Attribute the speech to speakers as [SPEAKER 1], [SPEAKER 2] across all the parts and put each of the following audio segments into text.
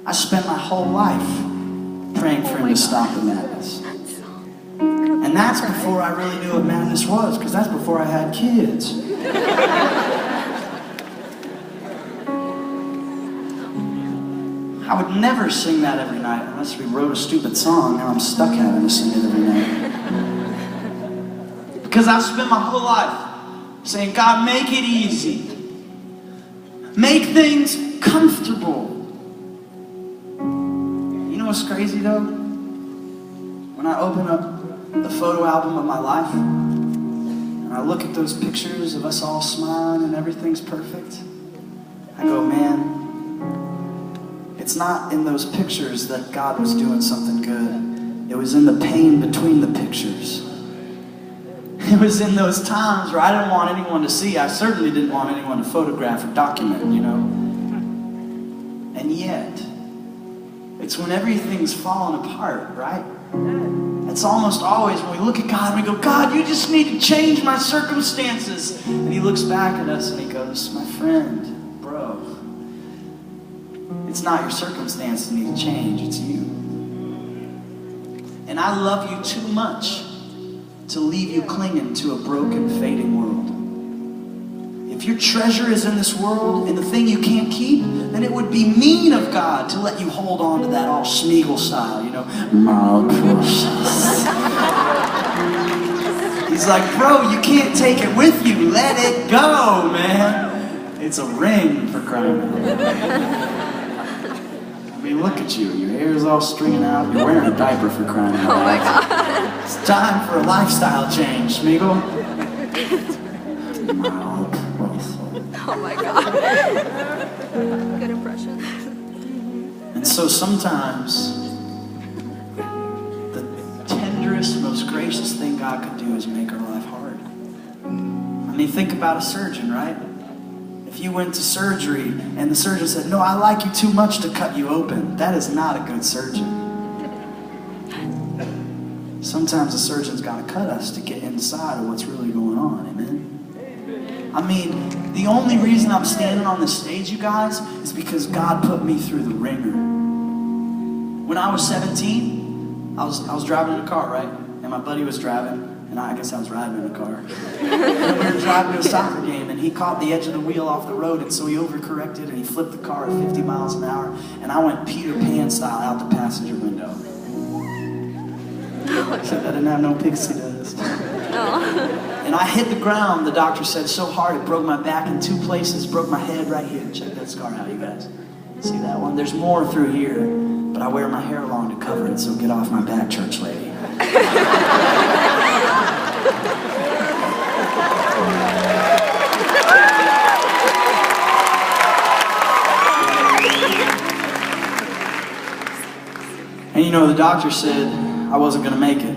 [SPEAKER 1] I spent my whole life praying for him to stop the madness. And that's before I really knew what madness was, because that's before I had kids. I would never sing that every night unless we wrote a stupid song and I'm stuck having to sing it every night. Because I've spent my whole life saying, God, make it easy. Make things comfortable. You know what's crazy though? When I open up the photo album of my life and I look at those pictures of us all smiling and everything's perfect, I go, man, it's not in those pictures that God was doing something good. It was in the pain between the pictures. It was in those times where I didn't want anyone to see. I certainly didn't want anyone to photograph or document, you know. And yet, it's when everything's falling apart, right? It's almost always when we look at God and we go, God, you just need to change my circumstances. And he looks back at us and he goes, my friend, bro, it's not your circumstances that need to change, it's you. And I love you too much to leave you clinging to a broken, fading world. If your treasure is in this world and the thing you can't keep, then it would be mean of God to let you hold on to that all Smeagol style, you know, my precious. He's like, bro, you can't take it with you. Let it go, man. It's a ring, for crying out loud. I mean, look at you. Your hair's all stringing out. You're wearing a diaper, for crying out loud.
[SPEAKER 2] Oh my God.
[SPEAKER 1] It's time for a lifestyle change, Smeagol.
[SPEAKER 2] Oh my God. Good impression.
[SPEAKER 1] And so sometimes the tenderest, most gracious thing God could do is make our life hard. I mean, think about a surgeon, right? If you went to surgery and the surgeon said, no, I like you too much to cut you open, that is not a good surgeon. Sometimes the surgeon's got to cut us to get inside of what's really going on, amen? I mean, the only reason I'm standing on this stage, you guys, is because God put me through the ringer. When I was 17, I was driving in a car, right? And my buddy was driving, and I guess I was riding in a car. And we were driving to a soccer game, and he caught the edge of the wheel off the road, and so he overcorrected, and he flipped the car at 50 miles an hour, and I went Peter Pan style out the passenger window. Except I didn't have no pixie dust. And I hit the ground, the doctor said, so hard it broke my back in two places, broke my head right here. Check that scar out, you guys. See that one? There's more through here, but I wear my hair long to cover it, so get off my back, church lady. And you know, the doctor said I wasn't going to make it.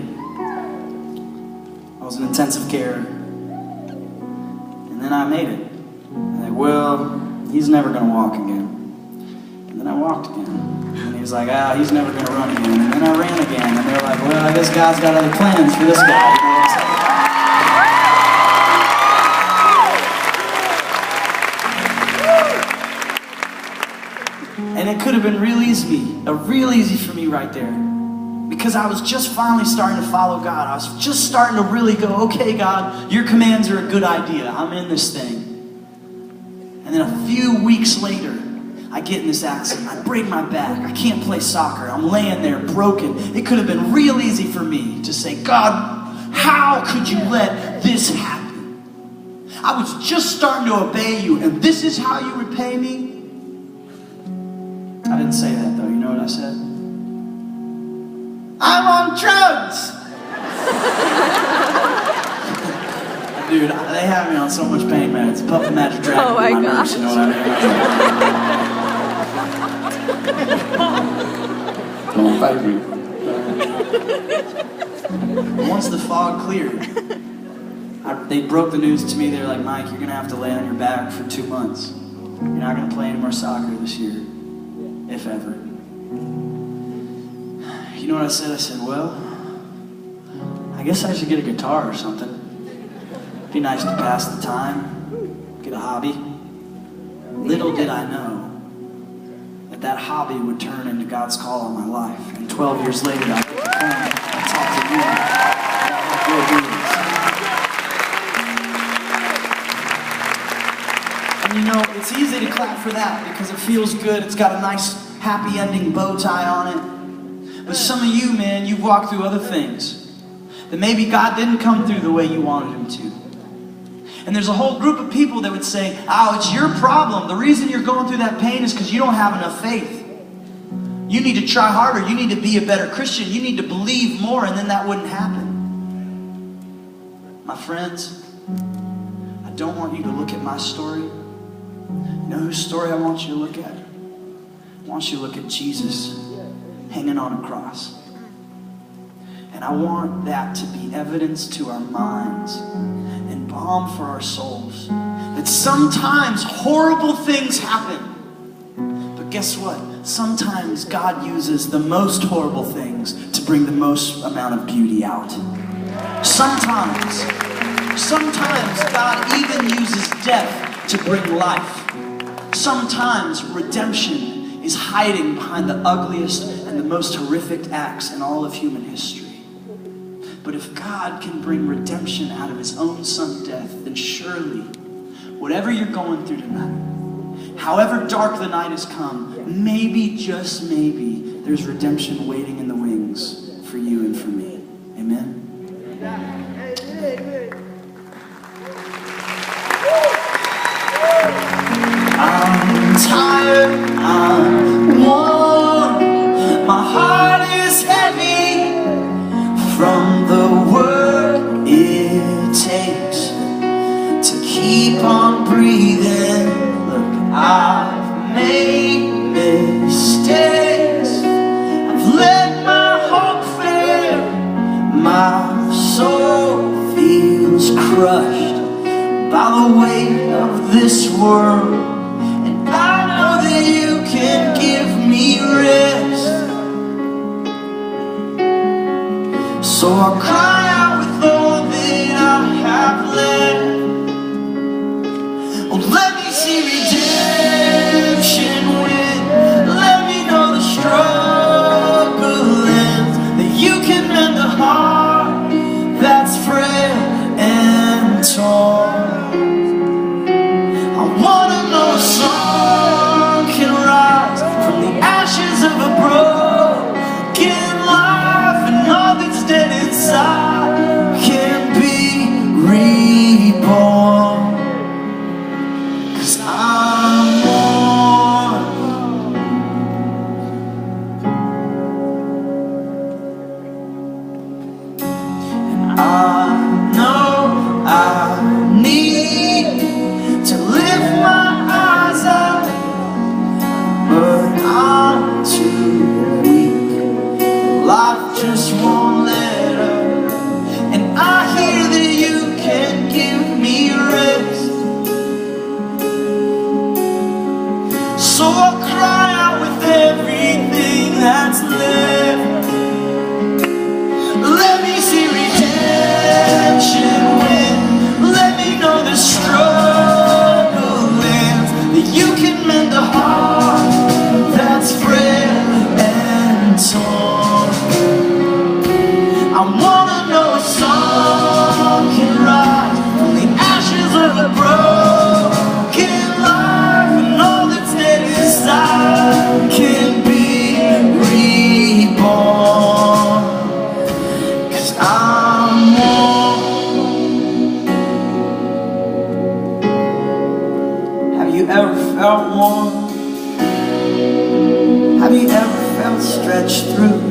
[SPEAKER 1] I was in intensive care. And then I made it. And they, well, he's never going to walk again. And then I walked again. And he was like, he's never going to run again. And then I ran again. And they're like, well, I guess God's got other plans for this guy. You know what I'm saying? And it could have been real easy for me right there. Because I was just finally starting to follow God. I was just starting to really go, okay, God, your commands are a good idea. I'm in this thing. And then a few weeks later, I get in this accident. I break my back. I can't play soccer. I'm laying there broken. It could have been real easy for me to say, God, how could you let this happen? I was just starting to obey you, and this is how you repay me? I didn't say that though. You know what I said? I'm on drugs! Dude, they have me on so much pain meds. Puff Magic Dragon.
[SPEAKER 2] Oh my
[SPEAKER 1] nerves, you know what I mean?
[SPEAKER 3] Don't fight me.
[SPEAKER 1] Once the fog cleared, they broke the news to me. They were like, Mike, you're going to have to lay on your back for 2 months. You're not going to play any more soccer this year, if ever. You know what I said? I said, well, I guess I should get a guitar or something. Be nice to pass the time, get a hobby. Little did I know but that hobby would turn into God's call on my life. And 12 years later, I get the phone and talk to you about what good is. And you know, it's easy to clap for that because it feels good. It's got a nice, happy ending bow tie on it. But some of you, man, you've walked through other things that maybe God didn't come through the way you wanted him to. And there's a whole group of people that would say, oh, it's your problem. The reason you're going through that pain is because you don't have enough faith. You need to try harder. You need to be a better Christian. You need to believe more, and then that wouldn't happen. My friends, I don't want you to look at my story. You know whose story I want you to look at? I want you to look at Jesus hanging on a cross. And I want that to be evidence to our minds and balm for our souls. That sometimes horrible things happen. But guess what? Sometimes God uses the most horrible things to bring the most amount of beauty out. Sometimes God even uses death to bring life. Sometimes redemption is hiding behind the ugliest and the most horrific acts in all of human history. But if God can bring redemption out of his own son's death, then surely, whatever you're going through tonight, however dark the night has come, maybe, just maybe, there's redemption waiting in the wings for you and for me. Amen? I'm tired, I'm worn, my heart is heavy from the work it takes to keep on breathing. Look, I've made mistakes, I've let my hope fail, my soul feels crushed by the weight of this world. I know that you can give me rest. So I'll cry out with all that I have left. Oh, let me see redemption win. Let me know the struggle ends. That you can mend the heart that's frail and torn. I wanna know a song can rise from the ashes of a broken life, and all that's dead inside can be reborn. 'Cause I'm worn. And I know I need to lift my eyes up, but I'm too weak. Life just won't let up. And I hear that you can give me rest. So I'll cry out with everything that's left. Let me see redemption win. Let me know the struggle ends. That you can mend the heart that's frail and torn. I wanna know a song can rise from the ashes of a broken life, and all that's dead inside can be reborn. 'Cause I'm warm. Have you ever felt warm? Have you ever felt stretched through?